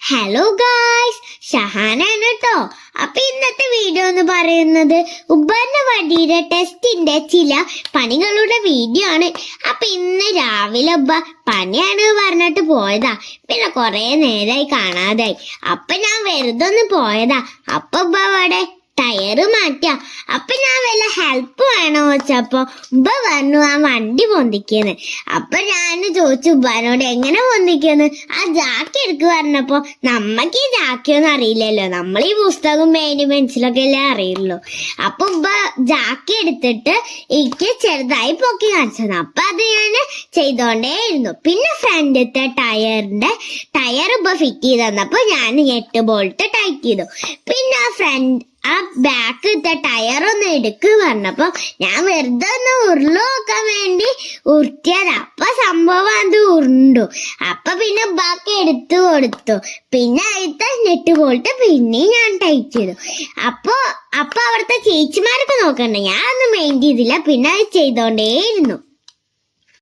Hello guys, ഷഹാനാണ് കേട്ടോ. അപ്പൊ ഇന്നത്തെ വീഡിയോ എന്ന് പറയുന്നത് ഉപകരണ വണ്ടിയുടെ ടെസ്റ്റിന്റെ ചില പണികളുടെ വീഡിയോ ആണ്. അപ്പൊ ഇന്ന് രാവിലെ പണിയാണ് പറഞ്ഞിട്ട് പോയതാ. പിന്നെ കൊറേ നേരമായി കാണാതായി. അപ്പൊ ഞാൻ വെറുതെ ഒന്ന് പോയതാ. അപ്പൊ അവിടെ ടയറ് മാറ്റാ. അപ്പൊ ഞാൻ വല്ല ഹെൽപ്പ് വേണോ വെച്ചപ്പോ പറഞ്ഞു ആ വണ്ടി പൊന്തിക്കുന്നു. അപ്പൊ ഞാൻ ചോദിച്ചു ഉബ്ബാനോട് എങ്ങനെ പൊന്തിക്കുന്നു, ആ ജാക്കി എടുക്ക് പറഞ്ഞപ്പോ നമ്മക്ക് ഈ ജാക്കിയൊന്നും അറിയില്ലല്ലോ, നമ്മൾ ഈ പുസ്തകവും പേനും പെൻസിലൊക്കെ അല്ലേ അറിയുള്ളൂ. അപ്പൊ ജാക്കി എടുത്തിട്ട് എനിക്ക് ചെറുതായി പൊക്കി കാണിച്ചത്. അപ്പൊ അത് ഞാൻ ചെയ്തോണ്ടേയിരുന്നു. പിന്നെ ഫ്രണ്ടിലത്തെ ടയർ ഫിറ്റ് ചെയ്ത് തന്നപ്പോ ഞാൻ 8 ബോൾട്ട് ടൈറ്റ് ചെയ്തു. പിന്നെ ആ ബാക്കിലത്തെ ടയറൊന്ന് എടുക്ക് പറഞ്ഞപ്പോ ഞാൻ വെറുതെ ഒന്ന് ഉരുള് നോക്കാൻ വേണ്ടി ഉരുട്ടിയതാ. അപ്പൊ സംഭവം അത് ഉരുണ്ടു. അപ്പൊ പിന്നെ ബാക്കി എടുത്തു കൊടുത്തു. പിന്നെ അതിലത്തെ 8 ബോൾട്ട് പിന്നെ ഞാൻ ടൈറ്റ് ചെയ്തു. അപ്പൊ അവിടുത്തെ ചേച്ചിമാരൊക്കെ നോക്കണ്ട, ഞാൻ ഒന്നും മൈൻഡ് ചെയ്തില്ല. പിന്നെ അത് ചെയ്തോണ്ടേയിരുന്നു.